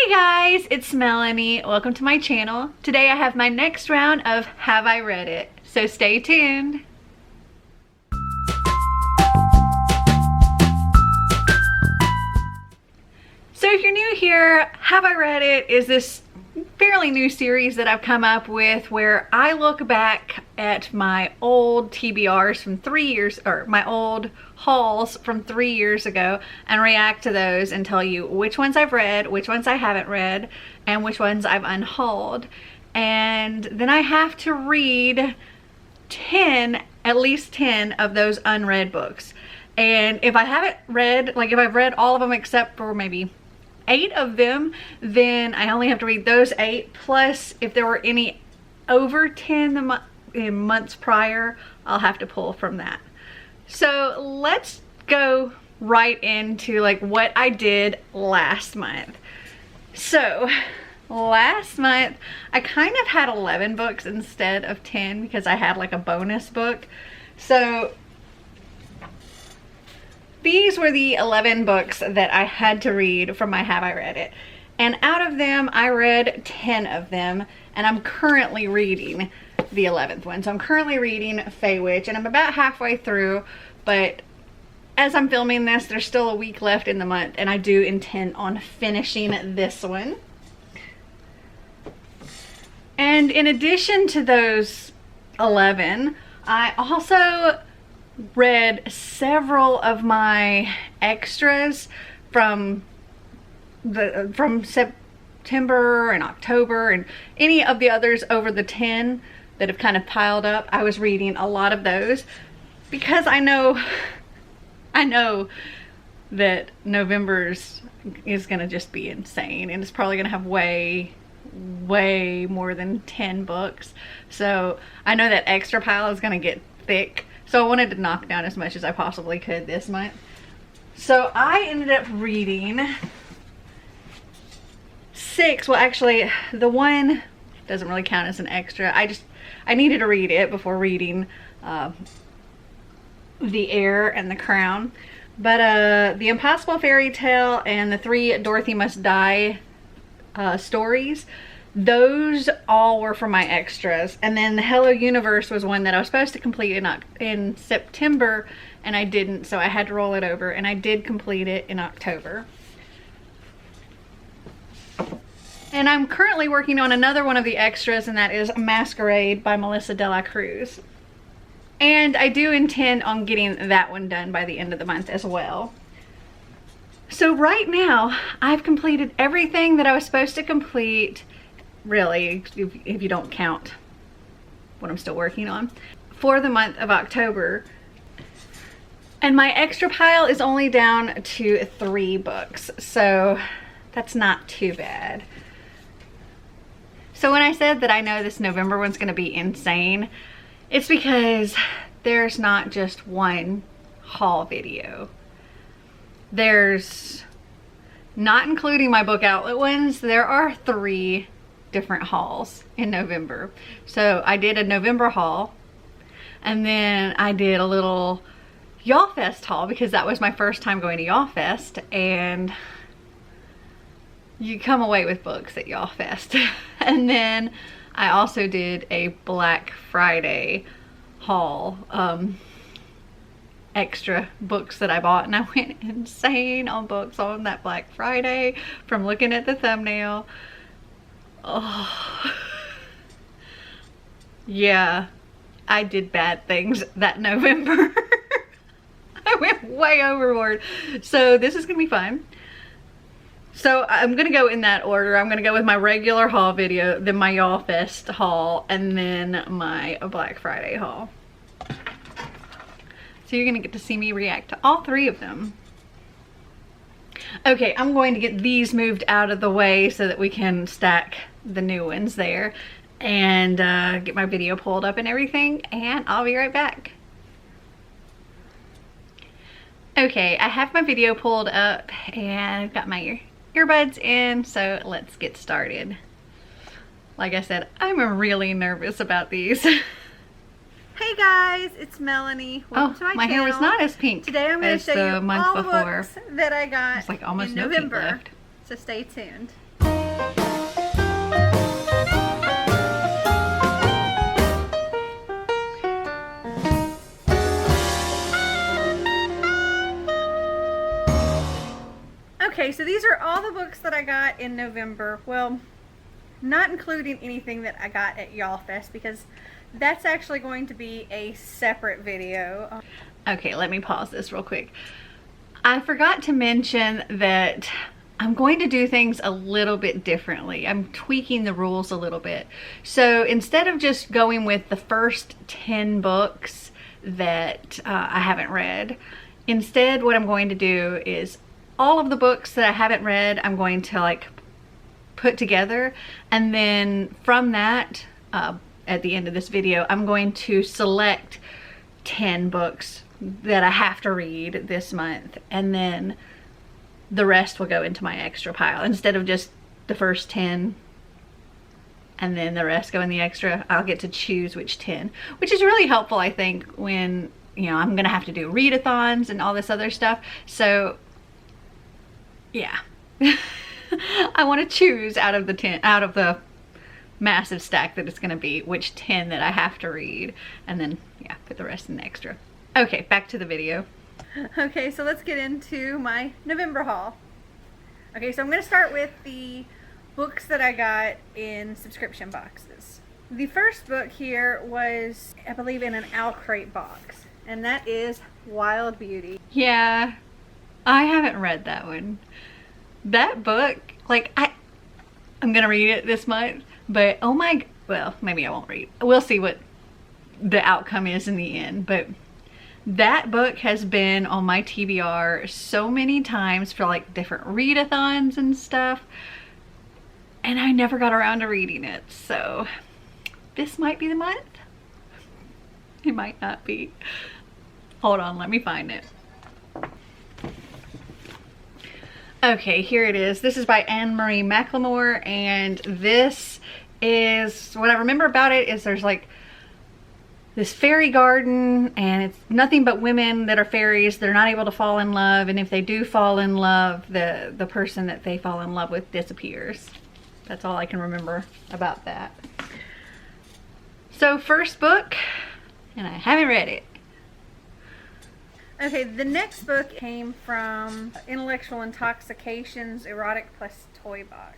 Hey guys, it's Melanie. Welcome to my channel. Today I have my next round of Have I Read It? So stay tuned. So if you're new here, Have I Read It is this fairly new series that I've come up with where I look back at my old TBRs from 3 years, or my old hauls from 3 years ago, and react to those and tell you which ones I've read, which ones I haven't read, and which ones I've unhauled. And then I have to read at least 10 of those unread books. And if I haven't read, like if I've read all of them except for maybe 8 of them, then I only have to read those 8, plus if there were any over 10 in months prior, I'll have to pull from that. So let's go right into like what I did last month. So last month I kind of had 11 books instead of 10 because I had like a bonus book. So these were the 11 books that I had to read from my Have I Read It. And out of them, I read 10 of them, and I'm currently reading the 11th one. So I'm currently reading Fey Witch, and I'm about halfway through, but as I'm filming this, there's still a week left in the month, and I do intend on finishing this one. And in addition to those 11, I also read several of my extras from September and October and any of the others over the 10 that have kind of piled up. I was reading a lot of those because I know that November's is gonna just be insane, and it's probably gonna have way more than 10 books. So I know that extra pile is gonna get thick. So I wanted to knock down as much as I possibly could this month. So I ended up reading 6. Well, actually, the one doesn't really count as an extra. I needed to read it before reading The Heir and the Crown. But The Impossible Fairy Tale and the 3 Dorothy Must Die stories, those all were for my extras. And then the Hello Universe was one that I was supposed to complete in September, and I didn't, so I had to roll it over, and I did complete it in October. And I'm currently working on another one of the extras, and that is Masquerade by Melissa de la Cruz. And I do intend on getting that one done by the end of the month as well. So right now, I've completed everything that I was supposed to complete, really, if you don't count what I'm still working on, for the month of October. And my extra pile is only down to 3 books, so that's not too bad. So when I said that I know this November one's gonna be insane, it's because there's not just one haul video. There's, not including my book outlet ones, there are 3 different hauls in November. So I did a November haul, and then I did a little Y'all Fest haul because that was my first time going to Y'all Fest, and you come away with books at Y'all Fest. And then I also did a Black Friday haul, extra books that I bought, and I went insane on books on that Black Friday from looking at the thumbnail. Oh yeah, I did bad things that November. I went way overboard. So this is gonna be fun. So I'm gonna go in that order. I'm gonna go with my regular haul video, then my Y'all Fest haul, and then my Black Friday haul. So you're gonna get to see me react to all 3 of them. Okay, I'm going to get these moved out of the way so that we can stack the new ones there, and get my video pulled up and everything, and I'll be right back. Okay, I have my video pulled up and I've got my earbuds in, so let's get started. Like I said, I'm really nervous about these. Hey guys, it's Melanie. Welcome to my channel. Hair was not as pink. Today I'm going to show you all the books that I got it's like almost in no November. pink left. So stay tuned. Okay, so these are all the books that I got in November. Well, not including anything that I got at Y'all Fest, because that's actually going to be a separate video. Okay, let me pause this real quick. I forgot to mention that I'm going to do things a little bit differently. I'm tweaking the rules a little bit. So instead of just going with the first 10 books that I haven't read, instead what I'm going to do is all of the books that I haven't read, I'm going to like put together, and then from that, at the end of this video, I'm going to select 10 books that I have to read this month, and then the rest will go into my extra pile. Instead of just the first 10 and then the rest go in the extra, I'll get to choose which 10, which is really helpful, I think, when, you know, I'm gonna have to do readathons and all this other stuff. So yeah. I want to choose out of the massive stack that it's going to be, which 10 that I have to read, and then yeah, put the rest in the extra. Okay, back to the video. Okay, so let's get into my November haul. Okay, so I'm going to start with the books that I got in subscription boxes. The first book here was, I believe, in an Owl Crate box, and that is Wild Beauty. Yeah, I haven't read that one. That book, like, I'm gonna read it this month, but oh my, well, maybe I won't read. We'll see what the outcome is in the end, but that book has been on my TBR so many times for like different readathons and stuff, and I never got around to reading it. So this might be the month. It might not be. Hold on, let me find it. Okay, here it is. This is by Anne-Marie McLemore, and this is, what I remember about it is there's like this fairy garden, and it's nothing but women that are fairies. They're not able to fall in love, and if they do fall in love, the person that they fall in love with disappears. That's all I can remember about that. So first book, and I haven't read it. Okay, the next book came from Intellectual Intoxication's Erotic Plus Toy Box,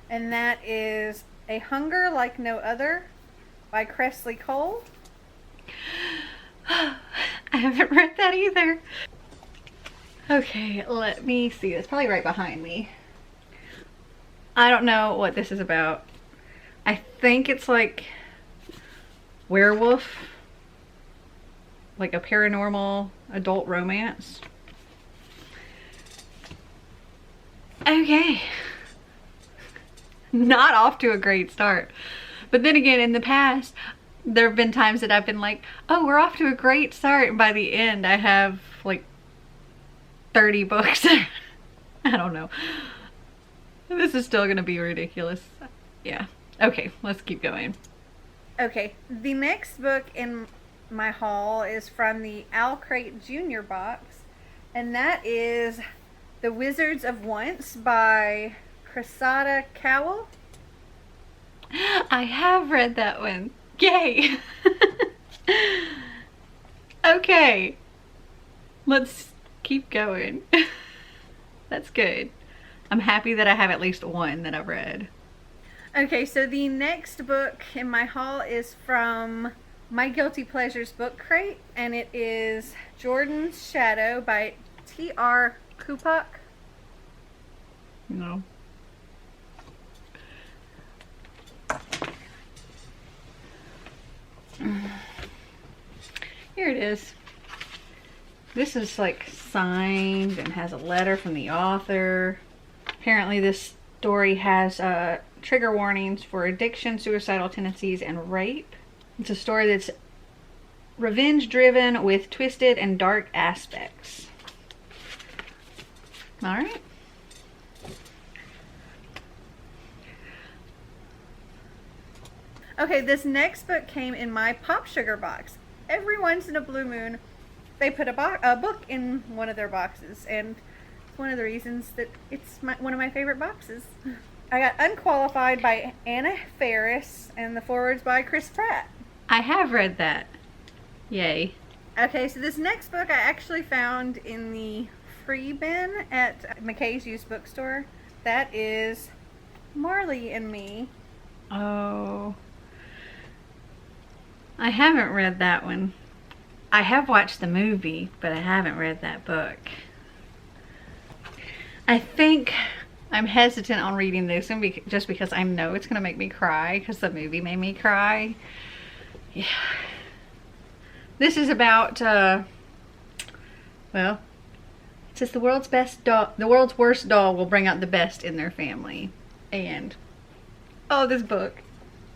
and that is A Hunger Like No Other by Cressley Cole. I haven't read that either. Okay, let me see. It's probably right behind me. I don't know what this is about. I think it's like werewolf, like a paranormal adult romance. Okay. Not off to a great start. But then again, in the past, there have been times that I've been like, oh, we're off to a great start, and by the end I have like 30 books. I don't know. This is still gonna be ridiculous. Yeah. Okay, let's keep going. Okay, the next book in my haul is from the Owl Crate Junior box, and that is The Wizards of Once by Cressida Cowell. I have read that one. Yay! Okay, let's keep going. That's good. I'm happy that I have at least one that I've read. Okay, so the next book in my haul is from My Guilty Pleasures book crate, and it is Jordan's Shadow by T.R. Kupak. No. Here it is. This is like signed and has a letter from the author. Apparently this story has trigger warnings for addiction, suicidal tendencies, and rape. It's a story that's revenge driven with twisted and dark aspects. All right. Okay, this next book came in my Pop Sugar box. Every once in a blue moon, they put a book in one of their boxes, and it's one of the reasons that it's one of my favorite boxes. I got Unqualified by Anna Faris, and the foreword's by Chris Pratt. I have read that. Yay. Okay, so this next book I actually found in the free bin at McKay's used bookstore. That is Marley and Me. Oh. I haven't read that one. I have watched the movie, but I haven't read that book. I think I'm hesitant on reading this one just because I know it's going to make me cry because the movie made me cry. Yeah. This is about, well, it says the world's worst doll will bring out the best in their family. And, oh, this book.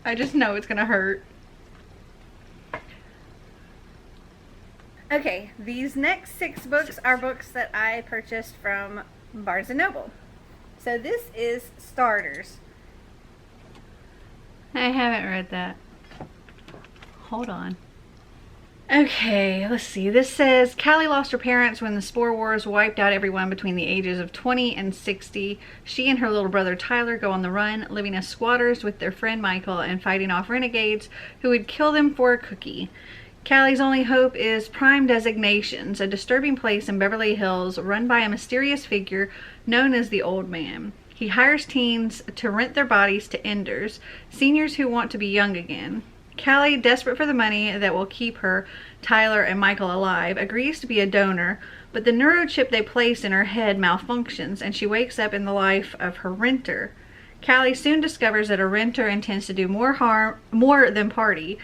I just know it's going to hurt. Okay, these next 6 books are books that I purchased from Barnes & Noble. So this is Starters. I haven't read that. Hold on. Okay, let's see. This says, Callie lost her parents when the Spore Wars wiped out everyone between the ages of 20 and 60. She and her little brother Tyler go on the run, living as squatters with their friend Michael and fighting off renegades who would kill them for a cookie. Callie's only hope is Prime Designations, a disturbing place in Beverly Hills run by a mysterious figure known as the Old Man. He hires teens to rent their bodies to enders, seniors who want to be young again. Callie, desperate for the money that will keep her, Tyler, and Michael alive, agrees to be a donor, but the neurochip they place in her head malfunctions and she wakes up in the life of her renter. Callie soon discovers that a renter intends to do more than party,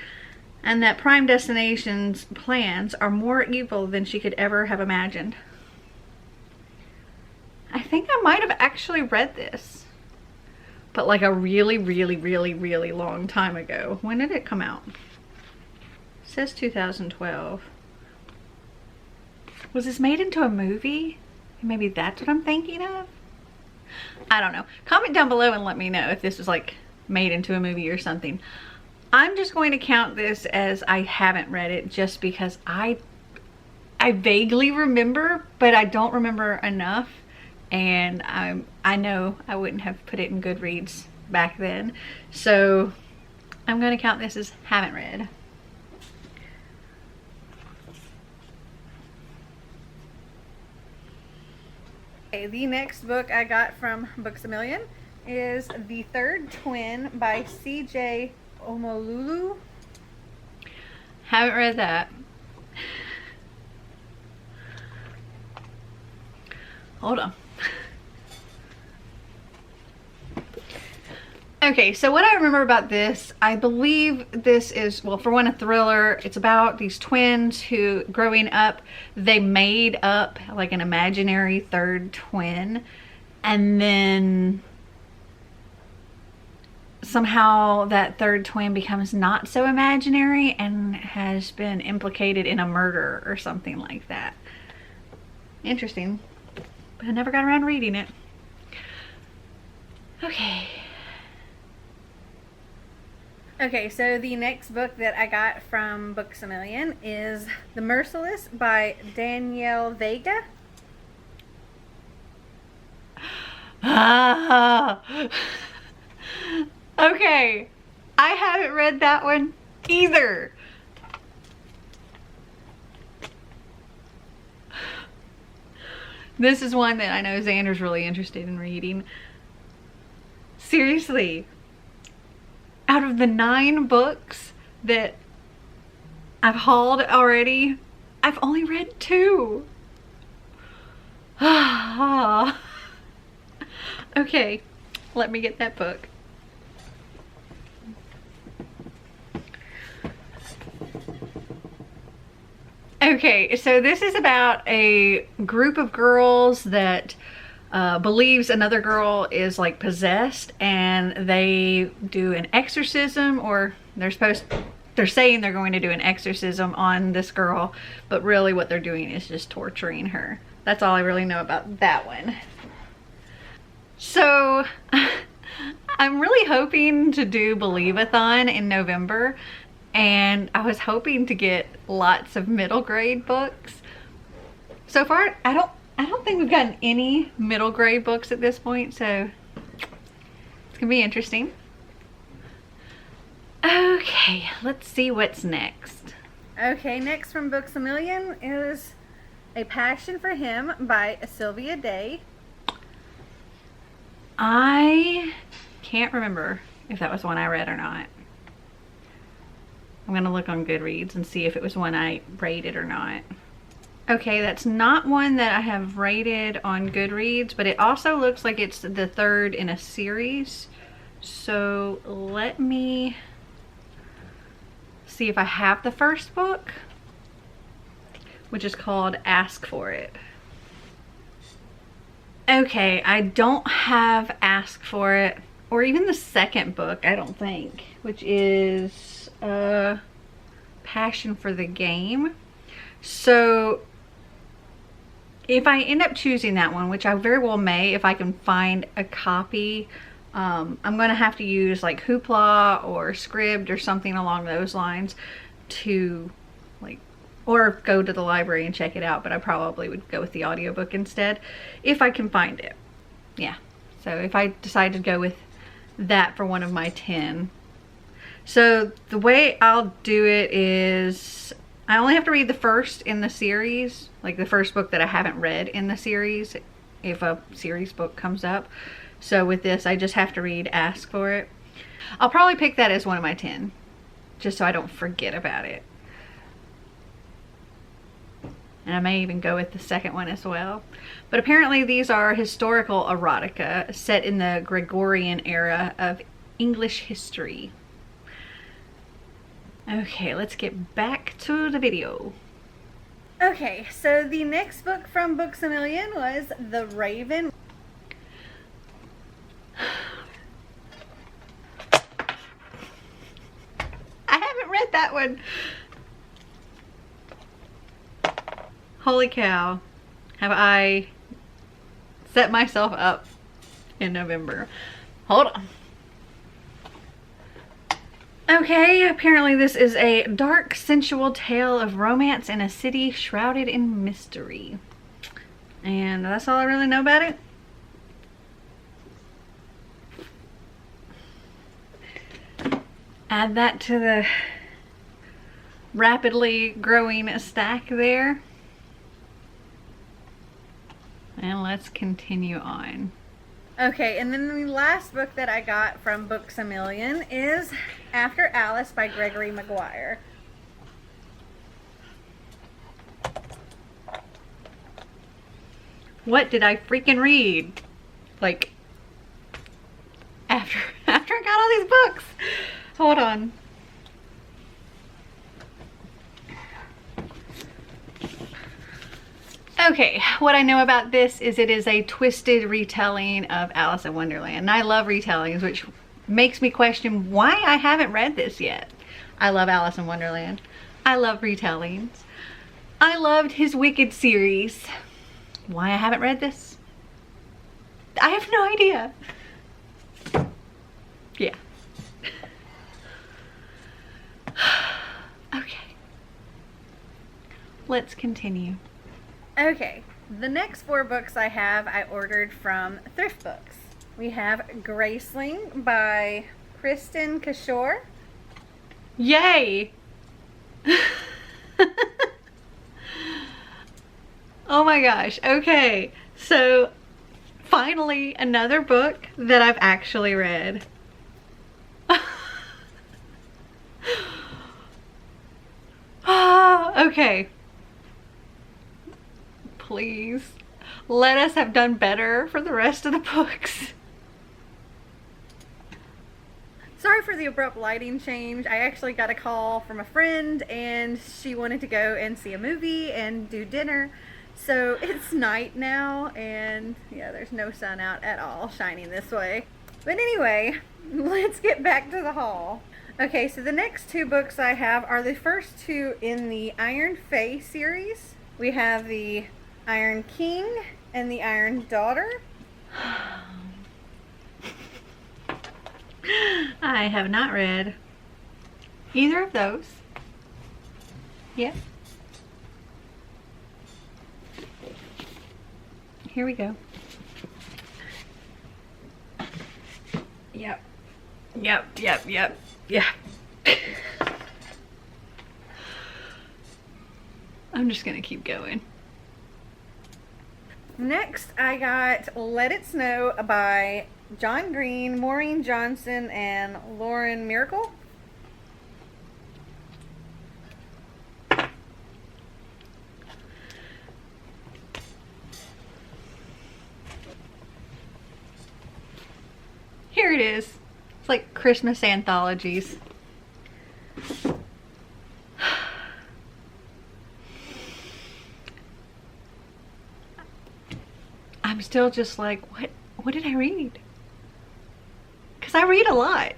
and that Prime Destination's plans are more evil than she could ever have imagined. I think I might have actually read this, but like a really, really, really, really long time ago. When did it come out? It says 2012. Was this made into a movie? Maybe that's what I'm thinking of? I don't know. Comment down below and let me know if this was like made into a movie or something. I'm just going to count this as I haven't read it just because I vaguely remember, but I don't remember enough. And I know I wouldn't have put it in Goodreads back then. So I'm going to count this as haven't read. Okay, the next book I got from Books A Million is The Third Twin by C.J. Omolulu. Haven't read that. Hold on. Okay, so what I remember about this, I believe this is, well, for one, a thriller. It's about these twins who, growing up, they made up like an imaginary third twin, and then somehow that third twin becomes not so imaginary and has been implicated in a murder or something like that. Interesting, but I never got around to reading it. Okay, so the next book that I got from Books A Million is The Merciless by Danielle Vega. Okay, I haven't read that one either. This is one that I know Xander's really interested in reading. Seriously, out of the 9 books that I've hauled already, I've only read 2. Okay, let me get that book. Okay, so this is about a group of girls that believes another girl is like possessed, and they do an exorcism, or they're saying they're going to do an exorcism on this girl, but really what they're doing is just torturing her. That's all I really know about that one. So I'm really hoping to do Believe-a-thon in November, and I was hoping to get lots of middle grade books. So far, I don't think we've gotten any middle grade books at this point, so can be interesting. Okay, let's see what's next. Okay, next from Books A Million is A Passion for Him by Sylvia Day. I can't remember if that was one I read or not. I'm gonna look on Goodreads and see if it was one I rated or not. Okay, that's not one that I have rated on Goodreads, but it also looks like it's the third in a series. So let me see if I have the first book, which is called Ask For It. Okay, I don't have Ask For It, or even the second book, I don't think, which is Passion for the Game. So if I end up choosing that one, which I very well may if I can find a copy, I'm gonna have to use like Hoopla or Scribd or something along those lines to like, or go to the library and check it out, but I probably would go with the audiobook instead if I can find it. Yeah, so if I decide to go with that for one of my 10. So the way I'll do it is I only have to read the first in the series, like the first book that I haven't read in the series, if a series book comes up. So with this, I just have to read Ask For It. I'll probably pick that as one of my 10, just so I don't forget about it. And I may even go with the second one as well. But apparently these are historical erotica set in the Gregorian era of English history. Okay, let's get back to the video. Okay, so the next book from Books A Million was The Raven. I haven't read that one. Holy cow. Have I set myself up in November? Hold on. Okay, apparently this is a dark, sensual tale of romance in a city shrouded in mystery. And that's all I really know about it. Add that to the rapidly growing stack there. And let's continue on. Okay, and then the last book that I got from Books A Million is After Alice by Gregory Maguire. What did I freaking read? Like, after I got all these books. Hold on. Okay, what I know about this is it is a twisted retelling of Alice in Wonderland. And I love retellings, which makes me question why I haven't read this yet. I love Alice in Wonderland. I love retellings. I loved his Wicked series. Why I haven't read this? I have no idea. Yeah. Okay. Let's continue. Okay, the next 4 books I have I ordered from Thrift Books. We have Graceling by Kristen Kishore. Yay! Oh my gosh, okay. So, finally another book that I've actually read. Okay. Please, let us have done better for the rest of the books. Sorry for the abrupt lighting change. I actually got a call from a friend and she wanted to go and see a movie and do dinner. So it's night now and yeah, there's no sun out at all shining this way. But anyway, let's get back to the haul. Okay, so the next 2 books I have are the first 2 in the Iron Fae series. We have the Iron King and the Iron Daughter. I have not read either of those. Yep. Here we go. Yep. Yeah. I'm just gonna keep going. Next, I got Let It Snow by John Green, Maureen Johnson, and Lauren Miracle. Here it is. It's like Christmas anthologies. I'm still just like, what did I read? Because I read a lot.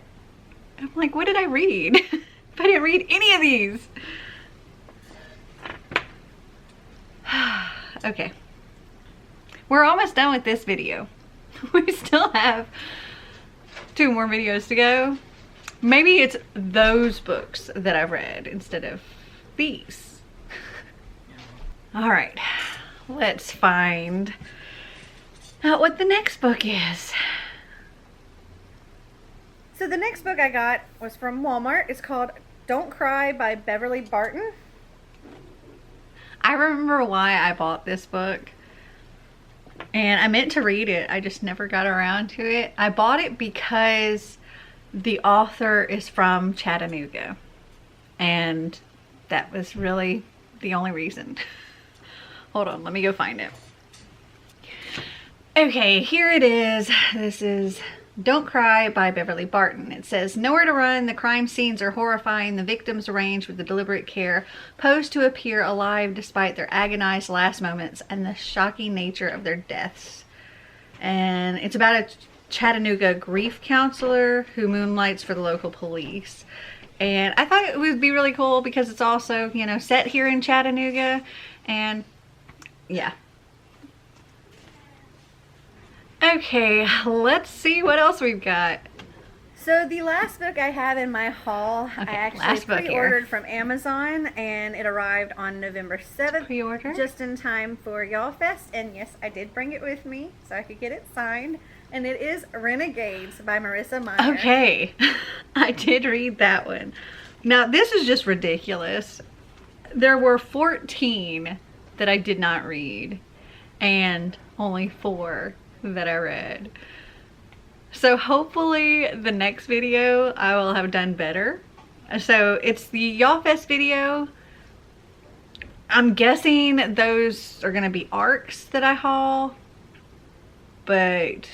I'm like, what did I read? If I didn't read any of these. Okay. We're almost done with this video. We still have 2 more videos to go. Maybe it's those books that I've read instead of these. All right, let's find out what the next book is. So the next book I got was from Walmart. It's called Don't Cry by Beverly Barton. I remember why I bought this book. And I meant to read it. I just never got around to it. I bought it because the author is from Chattanooga. And that was really the only reason. Hold on, let me go find it. Okay, here it is. This is Don't Cry by Beverly Barton. It says, nowhere to run, the crime scenes are horrifying, the victims arranged with the deliberate care, posed to appear alive despite their agonized last moments, and the shocking nature of their deaths. And it's about a Chattanooga grief counselor who moonlights for the local police. And I thought it would be really cool because it's also, you know, set here in Chattanooga. And yeah. Okay, let's see what else we've got. So the last book I have in my haul, I actually pre-ordered from Amazon, and it arrived on November 7th. Pre-order? Just in time for Y'all Fest. And yes, I did bring it with me so I could get it signed. And it is Renegades by Marissa Meyer. Okay, I did read that one. Now, this is just ridiculous. There were 14 that I did not read, and only 4 that I read. So hopefully the next video I will have done better. So it's the Y'all Fest video. I'm guessing those are gonna be arcs that I haul, but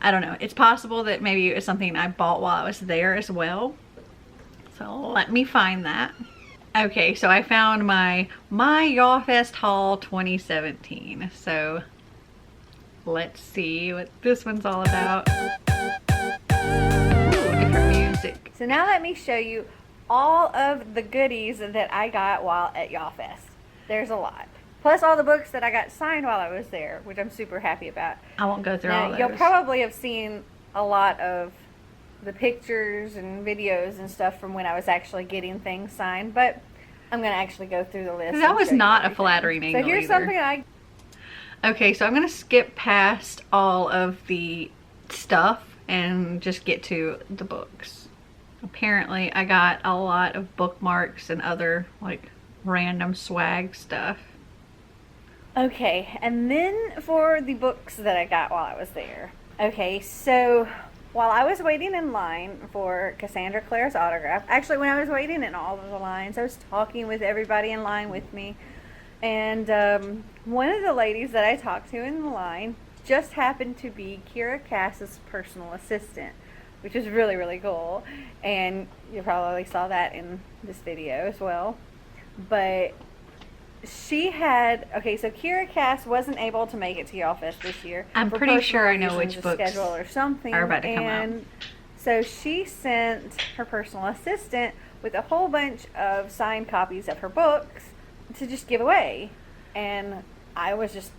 I don't know. It's possible that maybe it was something I bought while I was there as well. So let me find that. Okay, so I found my Y'all Fest haul 2017. So let's see what this one's all about. Ooh, different music. So now let me show you all of the goodies that I got while at Y'all Fest. There's a lot. Plus all the books that I got signed while I was there, which I'm super happy about. I won't go through all those. You'll probably have seen a lot of the pictures and videos and stuff from when I was actually getting things signed, but I'm going to actually go through the list. That was not a flattering angle. So here's something I... Okay, so I'm going to skip past all of the stuff and just get to the books. Apparently, I got a lot of bookmarks and other, like, random swag stuff. Okay, and then for the books that I got while I was there. Okay, so while I was waiting in line for Cassandra Clare's autograph, actually when I was waiting in all of the lines, I was talking with everybody in line with me. And one of the ladies that I talked to in the line just happened to be Kira Cass's personal assistant, which is really, really cool. And you probably saw that in this video as well. But she had, okay, so Kira Cass wasn't able to make it to Y'all Fest this year. I'm pretty sure I know which books schedule or something are about to come out. So she sent her personal assistant with a whole bunch of signed copies of her books to just give away. And I was just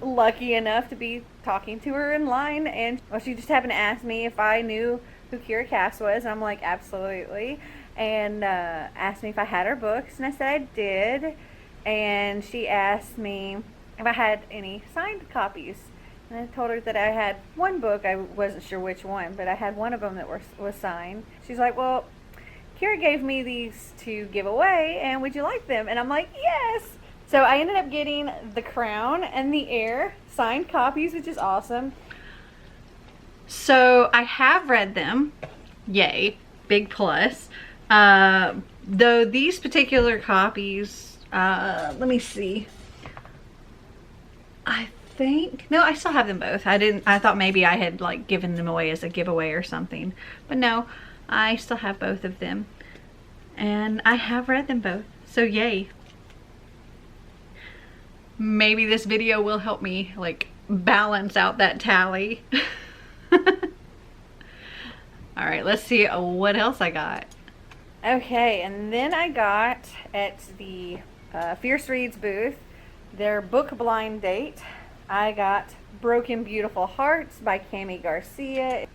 lucky enough to be talking to her in line, and well, she just happened to ask me if I knew who Kira Cass was, and I'm like, absolutely. And asked me if I had her books, and I said I did. And she asked me if I had any signed copies, And I told her that I had one book, I wasn't sure which one, but I had one of them that was signed. She's like, well, Kira gave me these to give away, and would you like them? And I'm like, yes! So I ended up getting The Crown and The Heir signed copies, which is awesome. So I have read them. Yay. Big plus. Though these particular copies, let me see. No, I still have them both. I thought maybe I had like given them away as a giveaway or something. But no, I still have both of them. And I have read them both. So yay. Maybe this video will help me like balance out that tally. All right, let's see what else I got. Okay, and then I got at the Fierce Reads booth their book blind date. I got Broken Beautiful Hearts by Cami Garcia.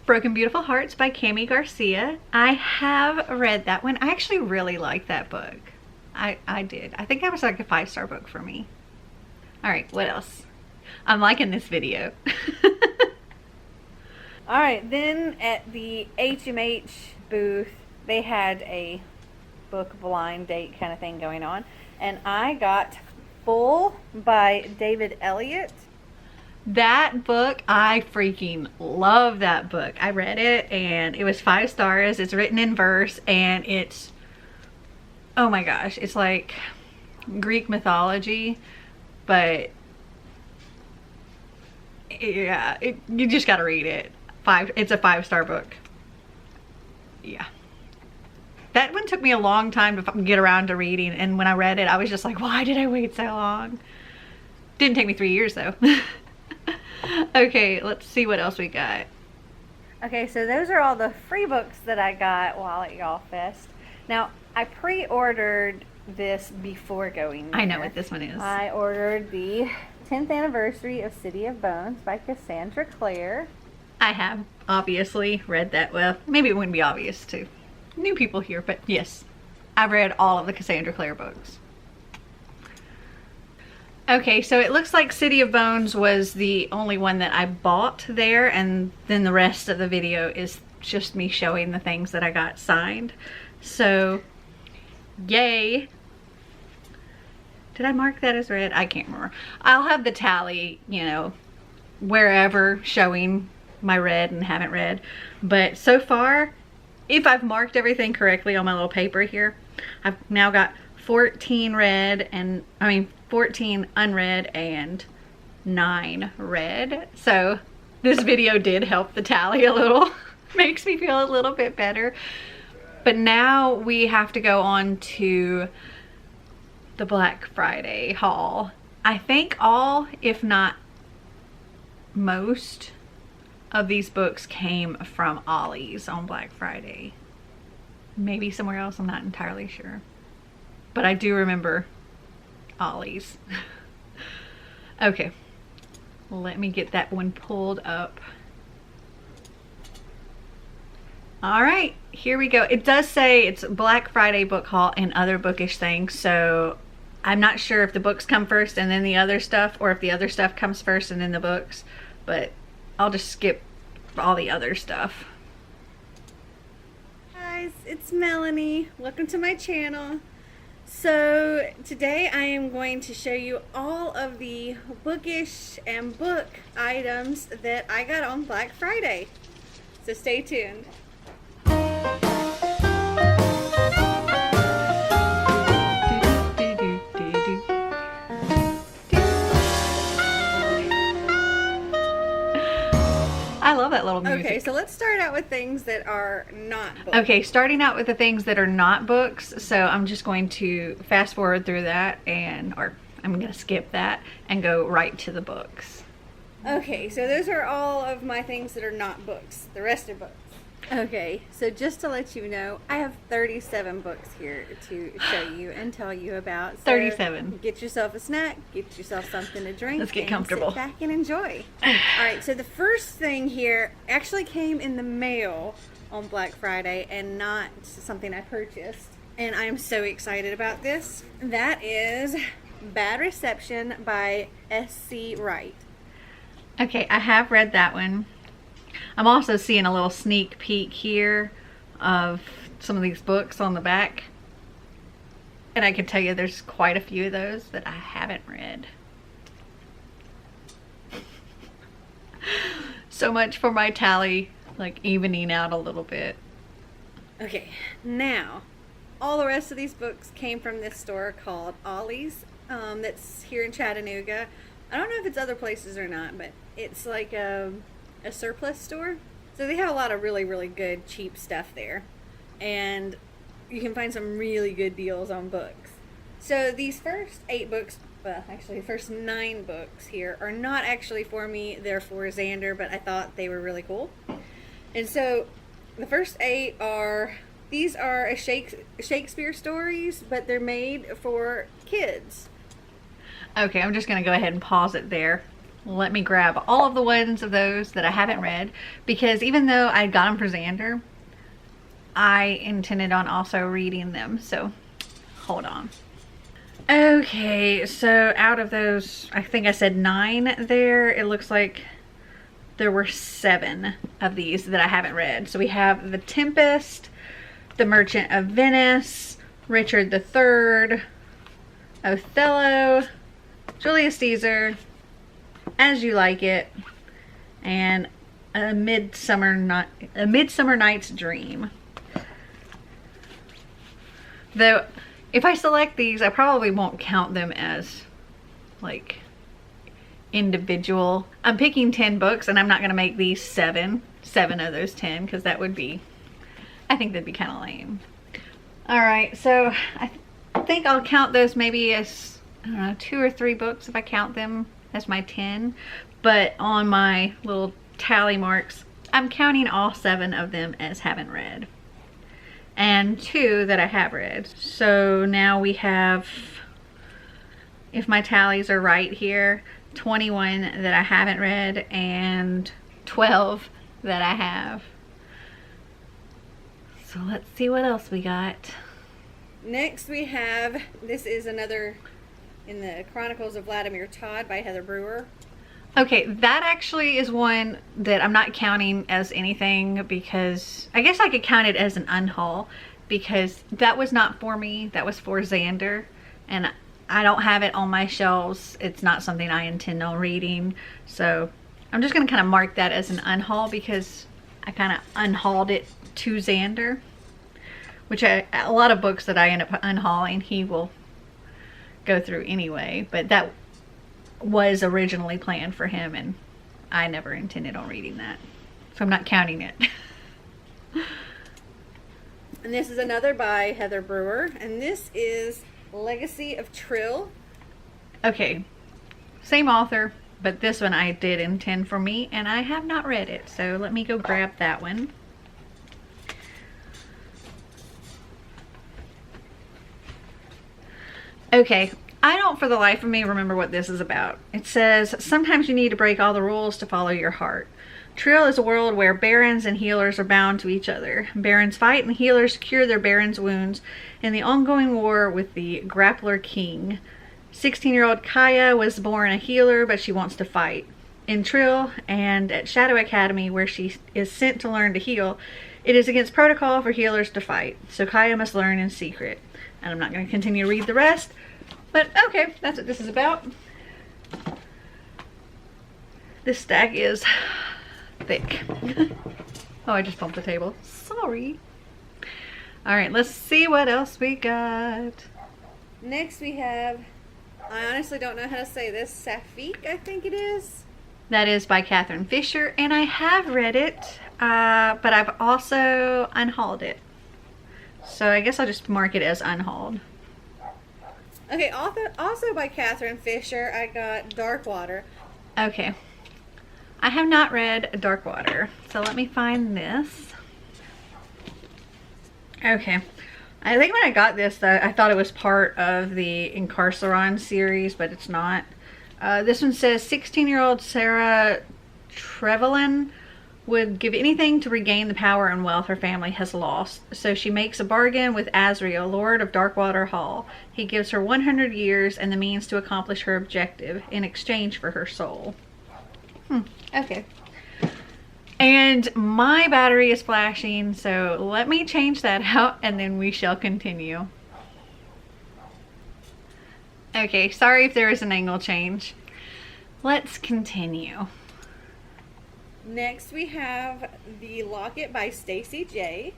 Broken Beautiful Hearts by Cami Garcia. I have read that one. I actually really like that book. I did. I think that was like a 5-star book for me. All right, what else? I'm liking this video. All right, then at the HMH booth, they had a book blind date kind of thing going on. And I got Full by David Elliott. That book, I freaking love that book. I read it and it was 5 stars. It's written in verse and it's, oh my gosh, it's like Greek mythology, but yeah, you just gotta read it. It's a 5-star book. Yeah. That one took me a long time to get around to reading, and when I read it, I was just like, why did I wait so long? Didn't take me 3 years though. Okay, let's see what else we got. Okay, so those are all the free books that I got while at Y'all Fest. Now, I pre-ordered this before going there. I know what this one is. I ordered the 10th anniversary of City of Bones by Cassandra Clare. I have obviously read that. Well, maybe it wouldn't be obvious to new people here, but yes, I've read all of the Cassandra Clare books. Okay, so it looks like City of Bones was the only one that I bought there, and then the rest of the video is just me showing the things that I got signed. So, yay. Did I mark that as read? I can't remember. I'll have the tally, you know, wherever showing my read and haven't read. But so far, if I've marked everything correctly on my little paper here, I've now got 14 read and 14 unread and 9 read. So this video did help the tally a little. Makes me feel a little bit better. But now we have to go on to the Black Friday haul. I think all, if not most, of these books came from Ollie's on Black Friday. Maybe somewhere else, I'm not entirely sure. But I do remember Ollie's. Okay, let me get that one pulled up. All right, here we go. It does say it's Black Friday book haul and other bookish things, so I'm not sure if the books come first and then the other stuff, or if the other stuff comes first and then the books, but I'll just skip all the other stuff. Guys, it's Melanie. Welcome to my channel. So today I am going to show you all of the bookish and book items that I got on Black Friday. So stay tuned. I love that little music. Okay, so let's start out with things that are not books. Okay, starting out with the things that are not books. So I'm just going to fast forward through that, or I'm going to skip that and go right to the books. Okay, so those are all of my things that are not books. The rest are books. Okay, so just to let you know, I have 37 books here to show you and tell you about. So 37. Get yourself a snack, get yourself something to drink. Let's get comfortable. Sit back and enjoy. Alright, so the first thing here actually came in the mail on Black Friday and not something I purchased. And I'm so excited about this. That is Bad Reception by S.C. Wright. Okay, I have read that one. I'm also seeing a little sneak peek here of some of these books on the back. And I can tell you there's quite a few of those that I haven't read. So much for my tally, like evening out a little bit. Okay, now, all the rest of these books came from this store called Ollie's, that's here in Chattanooga. I don't know if it's other places or not, but it's like a surplus store. So they have a lot of really, really good, cheap stuff there. And you can find some really good deals on books. So these first 8 books, well, actually the first 9 books here are not actually for me. They're for Xander, but I thought they were really cool. And so the first 8 are, these are Shakespeare stories, but they're made for kids. Okay, I'm just going to go ahead and pause it there. Let me grab all of the ones of those that I haven't read, because even though I got them for Xander, I intended on also reading them. So hold on. Okay, so out of those, I think I said 9 there. It looks like there were 7 of these that I haven't read. So we have The Tempest, The Merchant of Venice, Richard III, Othello, Julius Caesar, As You Like It, and A Midsummer Night's Dream. Though, if I select these, I probably won't count them as, like, individual. I'm picking 10 books, and I'm not going to make these 7 of those 10, because that would be, I think that'd be kind of lame. Alright, so I think I'll count those maybe as, I don't know, 2 or 3 books if I count them as my 10. But on my little tally marks, I'm counting all 7 of them as haven't read. And 2 that I have read. So now we have, if my tallies are right here, 21 that I haven't read and 12 that I have. So let's see what else we got. Next we have, this is another in the Chronicles of Vladimir Todd by Heather Brewer. Okay, that actually is one that I'm not counting as anything, because I guess I could count it as an unhaul, because that was not for me. That was for Xander, and I don't have it on my shelves. It's not something I intend on reading, so I'm just going to kind of mark that as an unhaul, because I kind of unhauled it to Xander, which a lot of books that I end up unhauling he will go through anyway, but that was originally planned for him, and I never intended on reading that, so I'm not counting it. And this is another by Heather Brewer, and this is Legacy of Trill. Okay, same author, but this one I did intend for me, and I have not read it, so let me go grab that one. Okay, I don't for the life of me remember what this is about. It says, sometimes you need to break all the rules to follow your heart. Trill is a world where barons and healers are bound to each other. Barons fight and healers cure their barons' wounds in the ongoing war with the Grappler King. 16-year-old Kaya was born a healer, but she wants to fight. In Trill and at Shadow Academy, where she is sent to learn to heal, it is against protocol for healers to fight, so Kaya must learn in secret. And I'm not going to continue to read the rest, but okay, that's what this is about. This stack is thick. Oh, I just bumped the table. Sorry. Alright, let's see what else we got. Next we have, I honestly don't know how to say this, Safiq, I think it is. That is by Catherine Fisher, and I have read it, but I've also unhauled it. So I guess I'll just mark it as unhauled. Okay, also by Catherine Fisher, I got Darkwater. Okay. I have not read Darkwater, so let me find this. Okay. I think when I got this, I thought it was part of the Incarceron series, but it's not. This one says 16-year-old Sarah Trevelyan would give anything to regain the power and wealth her family has lost. So she makes a bargain with Azrael, Lord of Darkwater Hall. He gives her 100 years and the means to accomplish her objective in exchange for her soul. Okay. And my battery is flashing, so let me change that out and then we shall continue. Okay, sorry if there is an angle change. Let's continue. Next we have The Locket by Stacey J.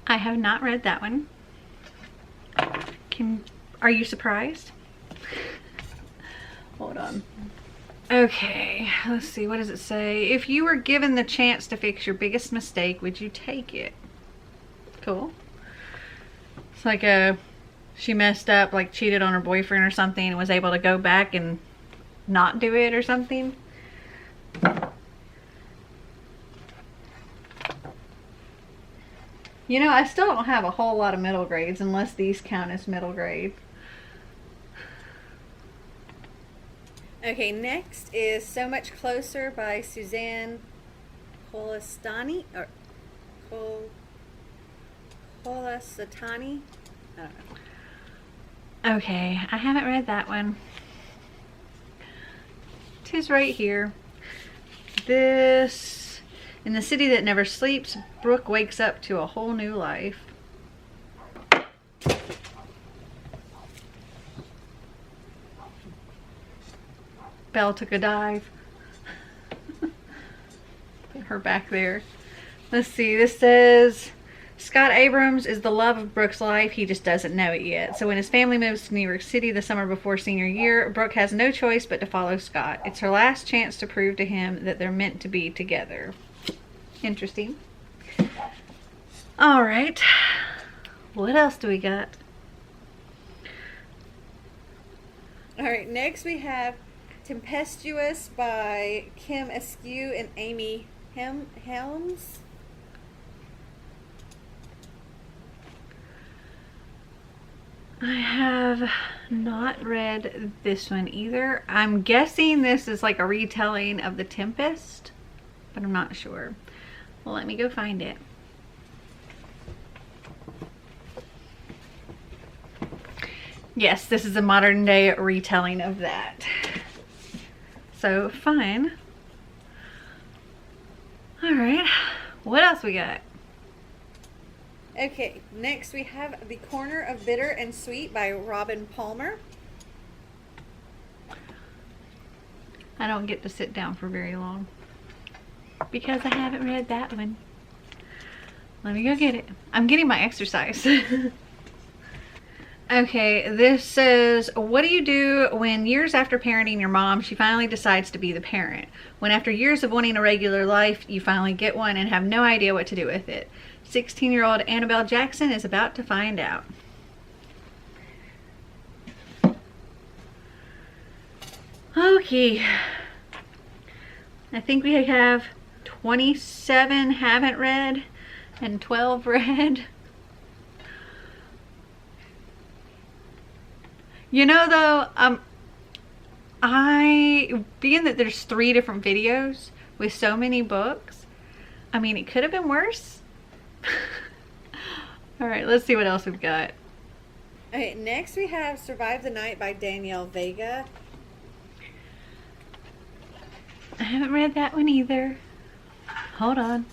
I have not read that one. Are you surprised? Hold on. Okay, let's see, what does it say? If you were given the chance to fix your biggest mistake, would you take it? Cool. It's like she messed up, like cheated on her boyfriend or something, and was able to go back and not do it or something. You know, I still don't have a whole lot of middle grades unless these count as middle grade. Okay, next is So Much Closer by Suzanne Kolestani or Kolasatani. I don't know. Okay, I haven't read that one. Tis right here. This, in the city that never sleeps, Brooke wakes up to a whole new life. Belle took a dive. Put her back there. Let's see, this says, Scott Abrams is the love of Brooke's life. He just doesn't know it yet. So when his family moves to New York City the summer before senior year, Brooke has no choice but to follow Scott. It's her last chance to prove to him that they're meant to be together. Interesting. All right. What else do we got? All right, next we have Tempestuous by Kim Askew and Amy Helms. I have not read this one either. I'm guessing this is like a retelling of The Tempest, but I'm not sure. Well, let me go find it. Yes, this is a modern day retelling of that. So fun. All right, what else we got? Okay, next we have The Corner of Bitter and Sweet by Robin Palmer. I don't get to sit down for very long because I haven't read that one. Let me go get it. I'm getting my exercise. Okay, this says, what do you do when years after parenting your mom, she finally decides to be the parent? When after years of wanting a regular life, you finally get one and have no idea what to do with it. 16-year-old Annabelle Jackson is about to find out. Okay. I think we have 27 haven't read and 12 read. You know though, being that there's 3 different videos with so many books, I mean, it could have been worse. All right, let's see what else we've got. Okay, next we have Survive the Night by Danielle Vega. I haven't read that one either. Hold on.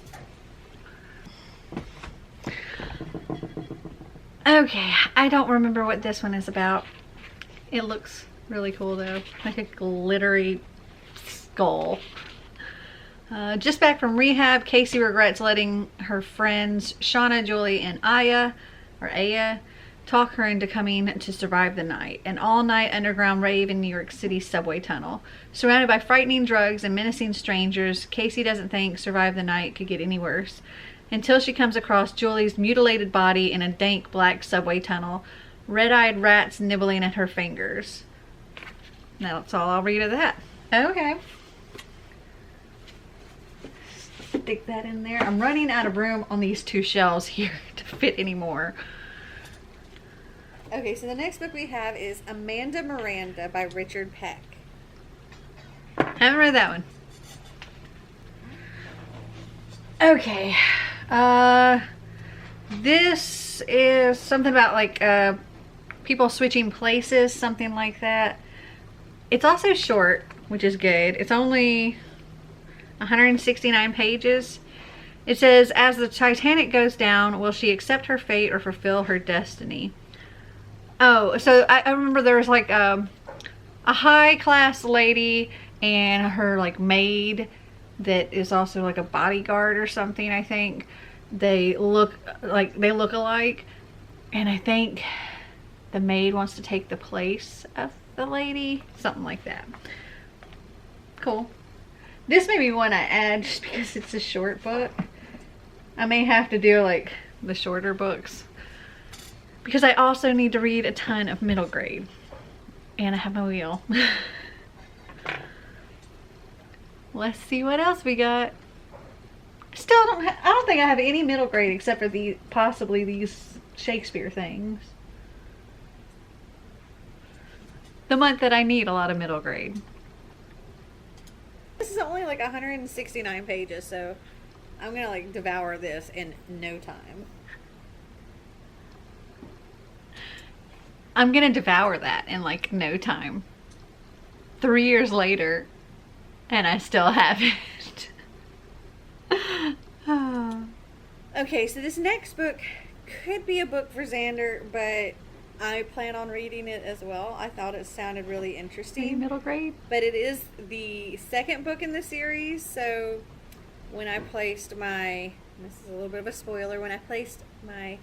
Okay, I don't remember what this one is about. It looks really cool though, like a glittery skull. Just back from rehab, Casey regrets letting her friends Shauna, Julie, and Aya talk her into coming to survive the night. An all-night underground rave in New York City subway tunnel. Surrounded by frightening drugs and menacing strangers, Casey doesn't think survive the night could get any worse. Until she comes across Julie's mutilated body in a dank black subway tunnel. Red-eyed rats nibbling at her fingers. That's all I'll read of that. Okay. Stick that in there. I'm running out of room on these 2 shelves here to fit anymore. Okay, so the next book we have is Amanda Miranda by Richard Peck. Haven't read that one. Okay. This is something about like people switching places, something like that. It's also short, which is good. It's only 169 pages. It says, as the Titanic goes down, will she accept her fate or fulfill her destiny? Oh, so I remember there was like a high class lady and her like maid that is also like a bodyguard or something, I think. They look alike, and I think the maid wants to take the place of the lady, something like that. Cool. This may be one I add just because it's a short book. I may have to do like the shorter books because I also need to read a ton of middle grade, and I have my wheel. Let's see what else we got. Still I don't think I have any middle grade except for possibly these Shakespeare things. The month that I need a lot of middle grade. This is only like 169 pages, so I'm gonna like devour this in no time. I'm gonna devour that in like no time. 3 years later, and I still haven't. Okay, so this next book could be a book for Xander, but I plan on reading it as well. I thought it sounded really interesting. Middle grade? But it is the second book in the series, so when I placed my, this is a little bit of a spoiler, when I placed my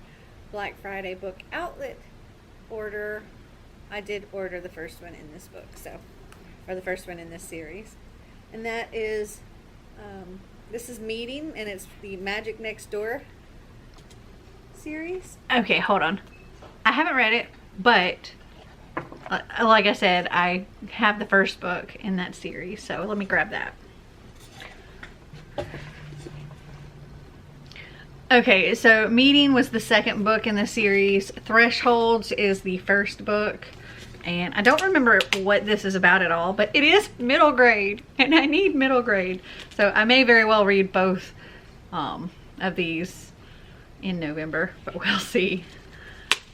Black Friday book outlet order, I did order the first one in this book, or the first one in this series. And that is, this is Meeting, and it's the Magic Next Door series. Okay, hold on. I haven't read it, but like I said, I have the first book in that series, so let me grab that. Okay, so Meeting was the second book in the series. Thresholds is the first book. And I don't remember what this is about at all, but it is middle grade, and I need middle grade. So I may very well read both of these in November, but we'll see.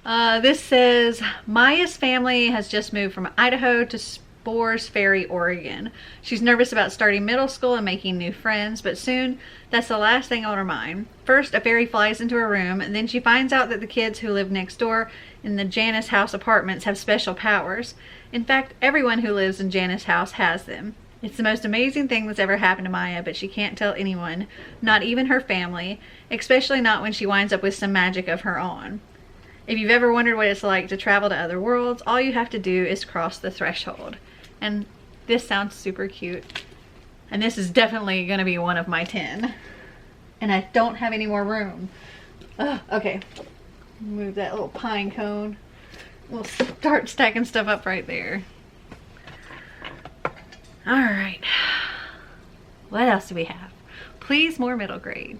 This says, Maya's family has just moved from Idaho to Spores Ferry, Oregon. She's nervous about starting middle school and making new friends, but soon that's the last thing on her mind. First, a fairy flies into her room, and then she finds out that the kids who live next door in the Janice House apartments have special powers. In fact, everyone who lives in Janice House has them. It's the most amazing thing that's ever happened to Maya, but she can't tell anyone, not even her family, especially not when she winds up with some magic of her own. If you've ever wondered what it's like to travel to other worlds, all you have to do is cross the threshold. And this sounds super cute. And this is definitely going to be one of my 10. And I don't have any more room. Ugh, okay. Move that little pine cone. We'll start stacking stuff up right there. Alright. What else do we have? Please, more middle grade.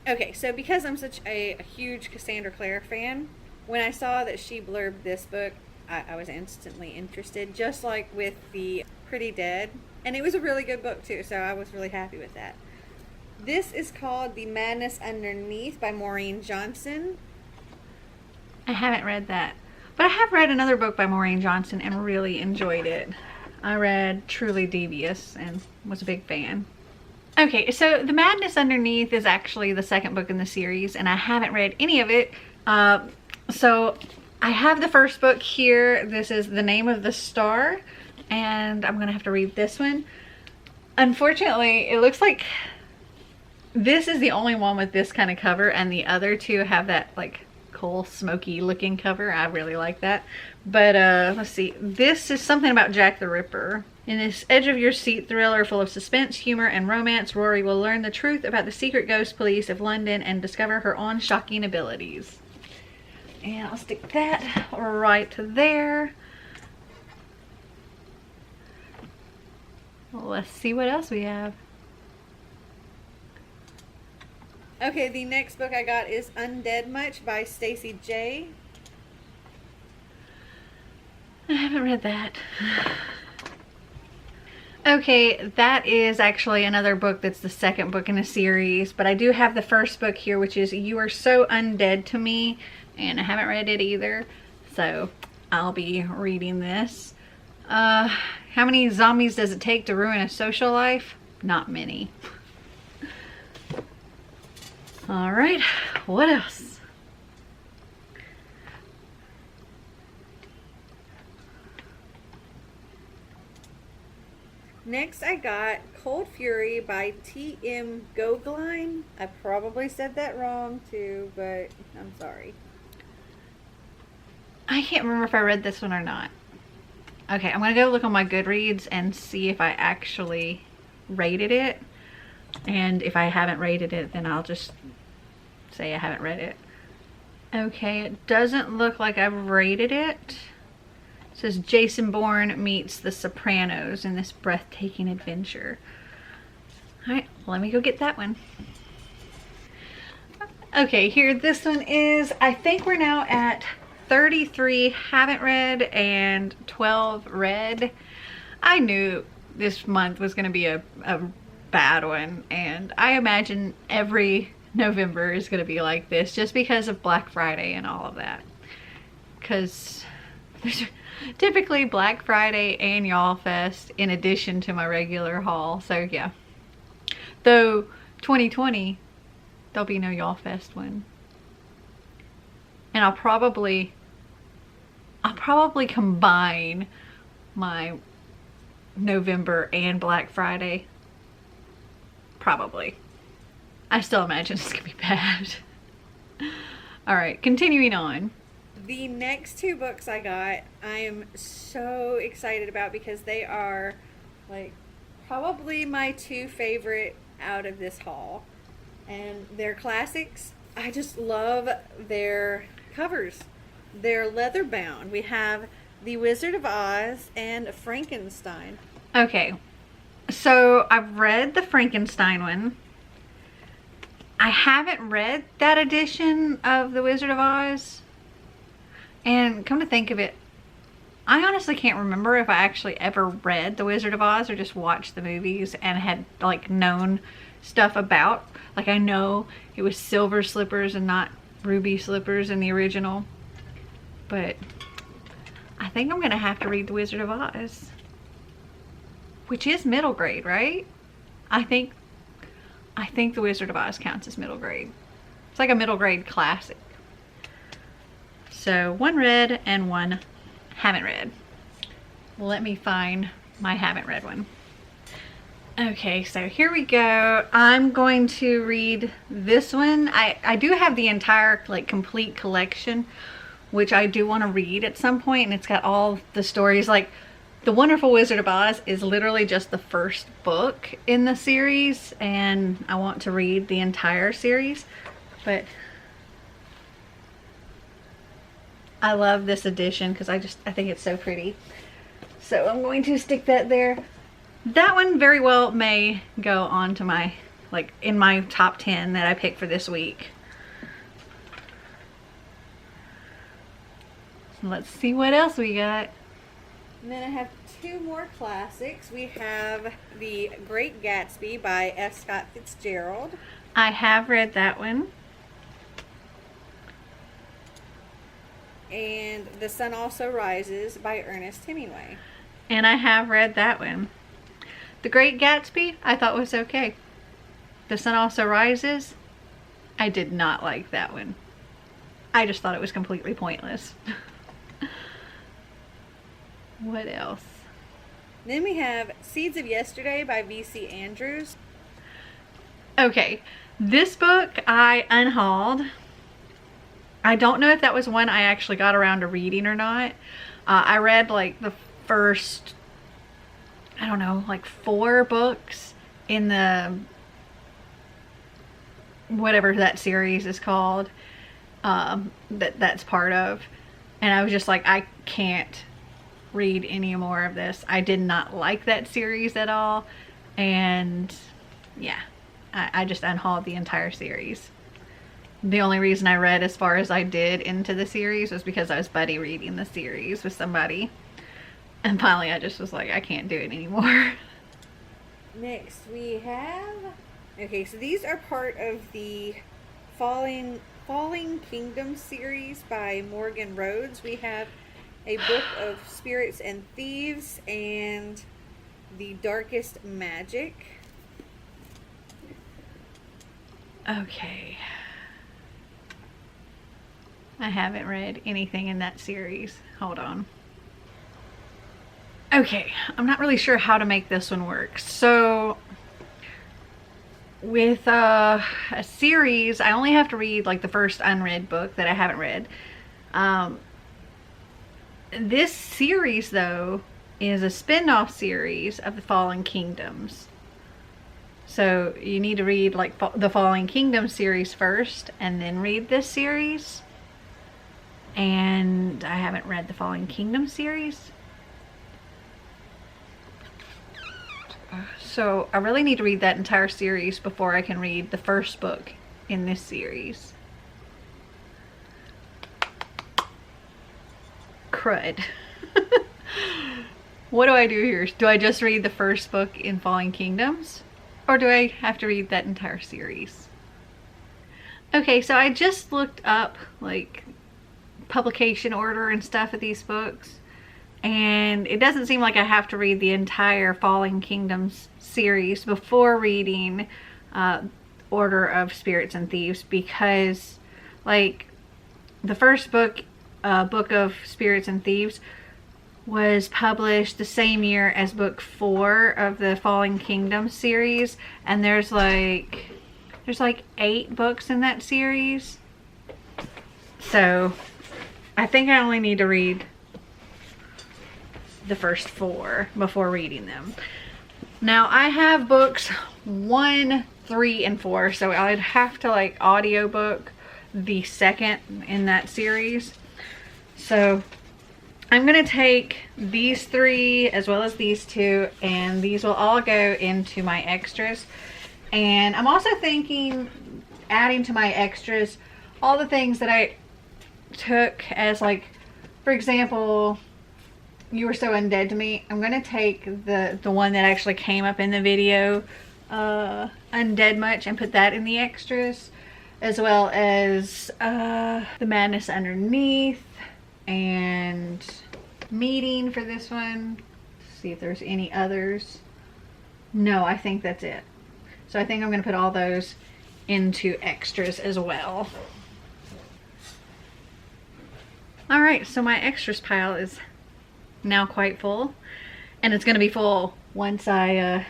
Okay, so because I'm such a huge Cassandra Clare fan, when I saw that she blurbed this book, I was instantly interested, just like with the Pretty Dead. And it was a really good book too, so I was really happy with that. This is called The Madness Underneath by Maureen Johnson. I haven't read that, but I have read another book by Maureen Johnson and really enjoyed it. I read Truly Devious and was a big fan. Okay, so The Madness Underneath is actually the second book in the series, and I haven't read any of it. So I have the first book here. This is The Name of the Star, and I'm gonna have to read this one. Unfortunately, it looks like this is the only one with this kind of cover, and the other two have that like cool smoky looking cover. I really like that. But let's see, this is something about Jack the Ripper. In this edge-of-your-seat thriller full of suspense, humor, and romance, Rory will learn the truth about the secret ghost police of London and discover her own shocking abilities. And I'll stick that right there. Let's see what else we have. Okay, the next book I got is Undead Much by Stacey J. I haven't read that. Okay, that is actually another book that's the second book in a series, but I do have the first book here, which is You Are So Undead to Me, and I haven't read it either, so I'll be reading this. How many zombies does it take to ruin a social life? Not many. All right, what else? Next, I got Cold Fury by T.M. Gogline. I probably said that wrong too, but I'm sorry. I can't remember if I read this one or not. Okay, I'm gonna go look on my Goodreads and see if I actually rated it. And if I haven't rated it, then I'll just say I haven't read it. Okay, it doesn't look like I've rated it. It says Jason Bourne meets the Sopranos in this breathtaking adventure. Alright, let me go get that one. Okay, here this one is, I think we're now at 33 haven't read and 12 read. I knew this month was going to be a bad one, and I imagine every November is going to be like this just because of Black Friday and all of that. Because there's typically Black Friday and Y'all Fest in addition to my regular haul. So yeah. Though 2020, there'll be no Y'all Fest one. And I'll probably combine my November and Black Friday. Probably. I still imagine it's gonna be bad. Alright, continuing on. The next two books I got, I am so excited about because they are like probably my two favorite out of this haul. And they're classics. I just love their covers. They're leather bound. We have The Wizard of Oz and Frankenstein. Okay, so I've read the Frankenstein one. I haven't read that edition of The Wizard of Oz. And come to think of it, I honestly can't remember if I actually ever read The Wizard of Oz or just watched the movies and had like known stuff about. Like I know it was silver slippers and not ruby slippers in the original. But I think I'm gonna have to read The Wizard of Oz. Which is middle grade, right? I think The Wizard of Oz counts as middle grade. It's like a middle grade classic. So one read and one haven't read. Let me find my haven't read one. Okay, so here we go. I'm going to read this one. I do have the entire like complete collection, which I do want to read at some point, and it's got all the stories. Like The Wonderful Wizard of Oz is literally just the first book in the series, and I want to read the entire series. But I love this edition because I think it's so pretty. So I'm going to stick that there. That one very well may go on to my, like, in my top 10 that I picked for this week. So let's see what else we got. And then I have two more classics. We have The Great Gatsby by F. Scott Fitzgerald. I have read that one. And The Sun Also Rises by Ernest Hemingway. And I have read that one. The Great Gatsby, I thought was okay. The Sun Also Rises, I did not like that one. I just thought it was completely pointless. What else? Then we have Seeds of Yesterday by V.C. Andrews. Okay, this book I unhauled. I don't know if that was one I actually got around to reading or not. I read like the first, I don't know, like 4 books in the, whatever that series is called, that's part of. And I was just like, I can't read any more of this. I did not like that series at all. And yeah, I just unhauled the entire series. The only reason I read as far as I did into the series was because I was buddy reading the series with somebody. And finally I just was like, I can't do it anymore. Next we have, okay, so these are part of the Falling Kingdom series by Morgan Rhodes. We have A Book of Spirits and Thieves, and The Darkest Magic. Okay. I haven't read anything in that series. Hold on. Okay, I'm not really sure how to make this one work. So with a series, I only have to read like the first unread book that I haven't read. This series though is a spin-off series of the Fallen Kingdoms. So you need to read like the Fallen Kingdom series first and then read this series. And I haven't read the Fallen Kingdom series. So I really need to read that entire series before I can read the first book in this series. Crud. What do I do here? Do I just read the first book in Fallen Kingdoms? Or do I have to read that entire series? Okay, so I just looked up like publication order and stuff of these books. And it doesn't seem like I have to read the entire Fallen Kingdoms series before reading Order of Spirits and Thieves, because like the first book, Book of Spirits and Thieves, was published the same year as book 4 of the Fallen Kingdom series, and there's like 8 books in that series. So I think I only need to read the first 4 before reading them. Now I have books 1, 3, and 4, so I'd have to like audiobook the second in that series. So I'm gonna take these 3 as well as these 2, and these will all go into my extras. And I'm also thinking adding to my extras all the things that I took as, like, for example, You Were So Undead to Me. I'm gonna take the one that actually came up in the video, Undead Much, and put that in the extras, as well as The Madness Underneath and Meeting for this one. Let's see if there's any others. No, I think that's it. So I think I'm gonna put all those into extras as well. Alright, so my extras pile is now quite full, and it's going to be full once I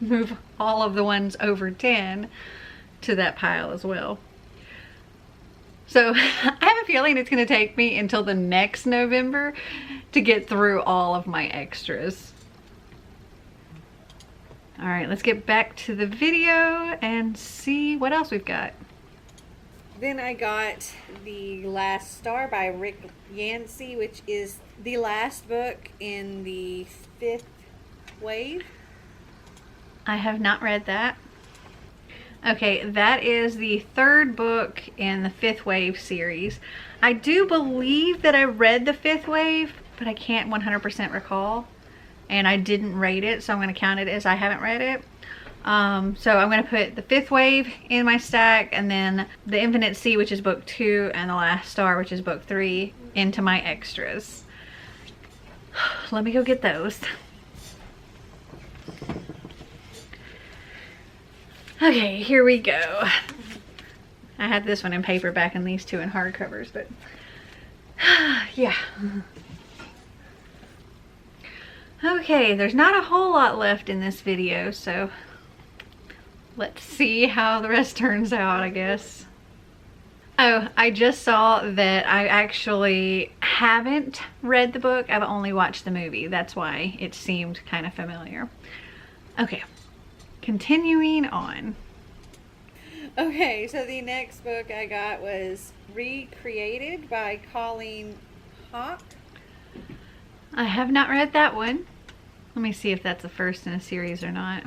move all of the ones over 10 to that pile as well. So I have a feeling it's going to take me until the next November to get through all of my extras. Alright, let's get back to the video and see what else we've got. Then I got The Last Star by Rick Yancey, which is the last book in the 5th wave. I have not read that. Okay, that is the 3rd book in the 5th wave series. I do believe that I read the 5th wave, but I can't 100% recall. And I didn't rate it, so I'm going to count it as I haven't read it. So I'm going to put the 5th wave in my stack, and then the Infinite Sea, which is book 2, and the Last Star, which is book 3, into my extras. Let me go get those. Okay, here we go. I had this one in paperback and these 2 in hardcovers, but yeah. Okay, there's not a whole lot left in this video, so let's see how the rest turns out, I guess. Oh, I just saw that I actually haven't read the book. I've only watched the movie. That's why it seemed kind of familiar. Okay, continuing on. Okay, so the next book I got was Recreated by Colleen Hawk. I have not read that one. Let me see if that's the first in a series or not.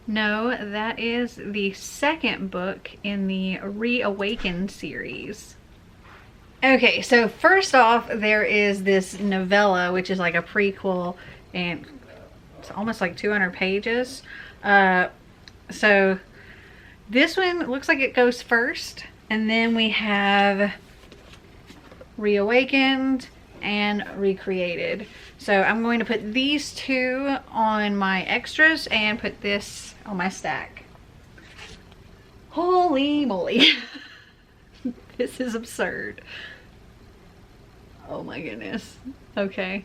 No, that is the 2nd book in the Reawakened series. Okay, so first off, there is this novella, which is like a prequel, and it's almost like 200 pages. So this one looks like it goes first, and then we have Reawakened, and recreated. So I'm going to put these two on my extras and put this on my stack. Holy moly. This is absurd. Oh my goodness. Okay.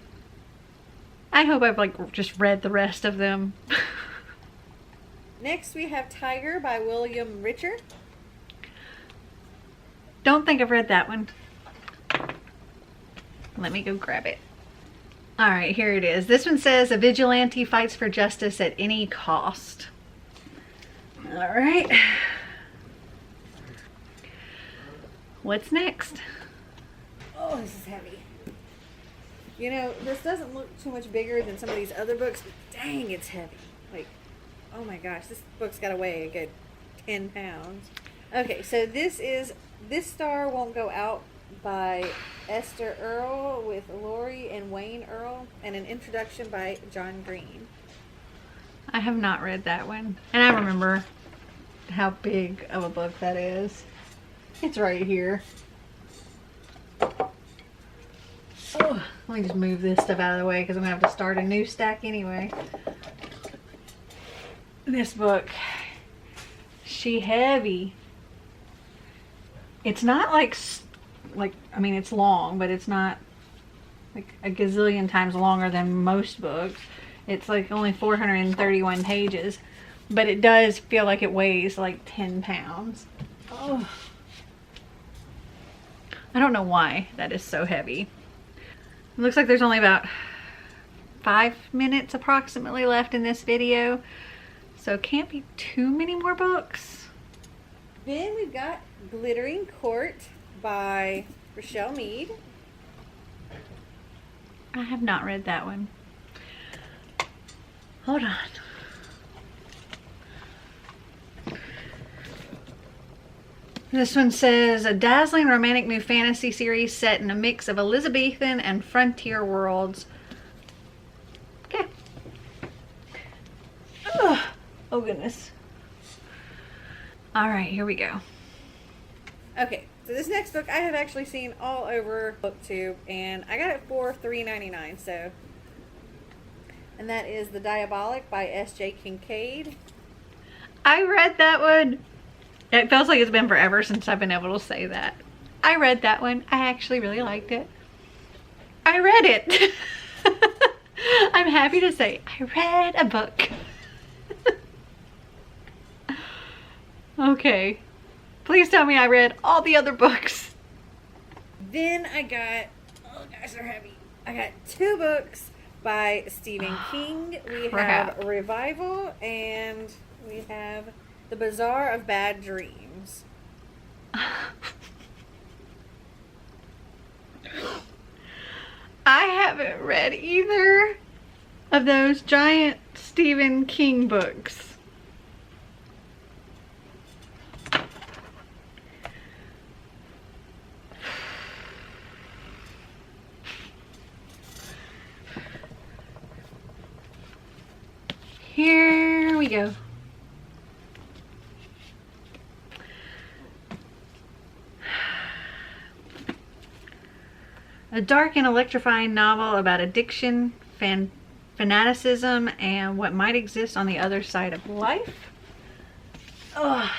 I hope I've like just read the rest of them. Next we have Tiger by William Richer. Don't think I've read that one. Let me go grab it. All right, here it is. This one says, a vigilante fights for justice at any cost. All right. What's next? Oh, this is heavy. You know, this doesn't look too much bigger than some of these other books, but dang, it's heavy. Like, oh my gosh, this book's got to weigh a good 10 pounds. Okay, so this is This Star Won't Go Out by Esther Earle with Lori and Wayne Earle, and an introduction by John Green. I have not read that one. And I remember how big of a book that is. It's right here. Oh, let me just move this stuff out of the way because I'm going to have to start a new stack anyway. This book, she heavy. It's not like, I mean, it's long, but it's not like a gazillion times longer than most books. It's like only 431 pages, but it does feel like it weighs like 10 pounds. Oh. I don't know why that is so heavy. It looks like there's only about 5 minutes approximately left in this video, so it can't be too many more books. Then we've got Glittering Court by Rochelle Mead. I have not read that one. Hold on. This one says, a dazzling romantic new fantasy series set in a mix of Elizabethan and frontier worlds. Okay. Ugh. Oh goodness. All right, here we go. Okay, so this next book I have actually seen all over BookTube, and I got it for $3.99. So, and that is The Diabolic by S.J. Kincaid. I read that one. It feels like it's been forever since I've been able to say that. I read that one. I actually really liked it. I read it. I'm happy to say I read a book. Okay. Please tell me I read all the other books. Then I got, oh gosh, they're heavy. I got 2 books by Stephen King. We have Revival, and we have The Bazaar of Bad Dreams. I haven't read either of those giant Stephen King books. Here we go. A dark and electrifying novel about addiction, fanaticism, and what might exist on the other side of life. Ugh.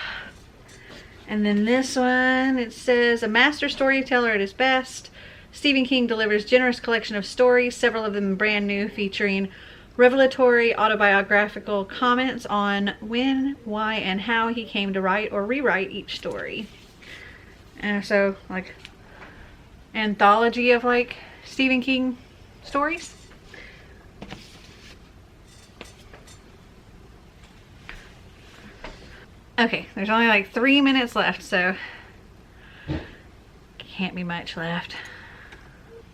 And then this one, it says, a master storyteller at his best. Stephen King delivers generous collection of stories, several of them brand new, featuring revelatory autobiographical comments on when, why, and how he came to write or rewrite each story. And so, like, anthology of like Stephen King stories. Okay, there's only like 3 minutes left, so can't be much left.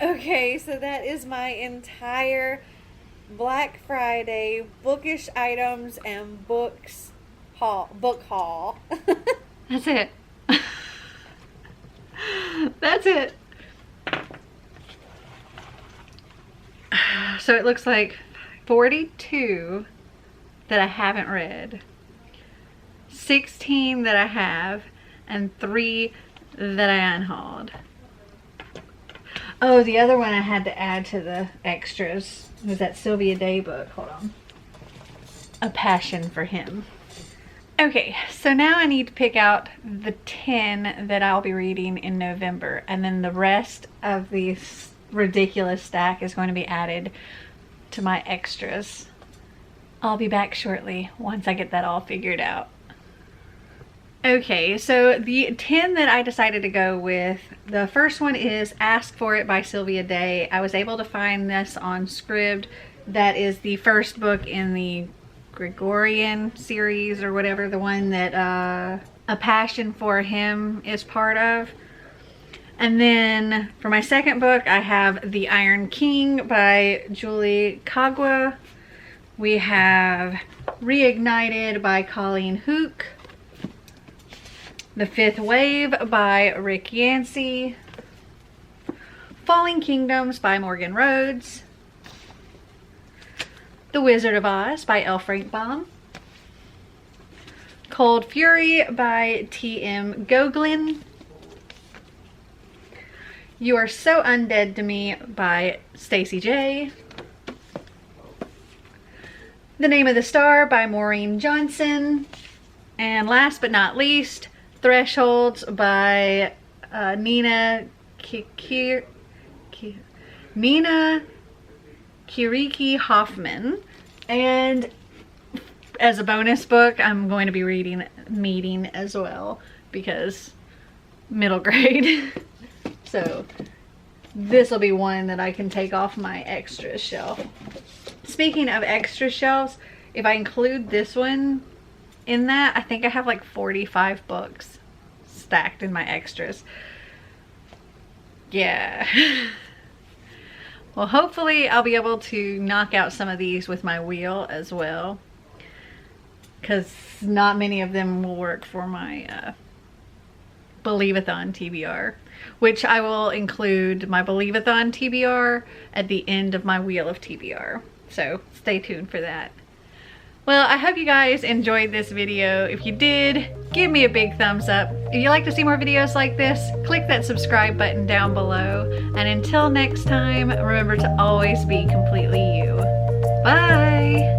Okay, so that is my entire Black Friday bookish items and books book haul. That's it. That's it. So it looks like 42 that I haven't read, 16 that I have, and 3 that I unhauled. Oh, the other one I had to add to the extras was that Sylvia Day book. Hold on. A Passion for Him. Okay, so now I need to pick out the 10 that I'll be reading in November, and then the rest of this ridiculous stack is going to be added to my extras. I'll be back shortly once I get that all figured out. Okay, so the 10 that I decided to go with, the first one is Ask For It by Sylvia Day. I was able to find this on Scribd. That is the first book in the Gregorian series or whatever, the one that A Passion for Him is part of. And then for my second book, I have The Iron King by Julie Kagwa. We have Reignited by Colleen Hook. The Fifth Wave by Rick Yancey. Falling Kingdoms by Morgan Rhodes. The Wizard of Oz by L. Frank Baum. Cold Fury by T.M. Goglin. You Are So Undead to Me by Stacey J. The Name of the Star by Maureen Johnson. And last but not least, Thresholds by Nina Kiriki Hoffman. And as a bonus book, I'm going to be reading Meeting as well, because middle grade. So this will be one that I can take off my extra shelf. Speaking of extra shelves, if I include this one in that, I think I have like 45 books stacked in my extras. Yeah. Well, hopefully I'll be able to knock out some of these with my wheel as well, because not many of them will work for my Believe-a-thon TBR, which I will include my Believe-a-thon TBR at the end of my wheel of TBR. So stay tuned for that. Well, I hope you guys enjoyed this video. If you did, give me a big thumbs up. If you'd like to see more videos like this, click that subscribe button down below. And until next time, remember to always be completely you. Bye!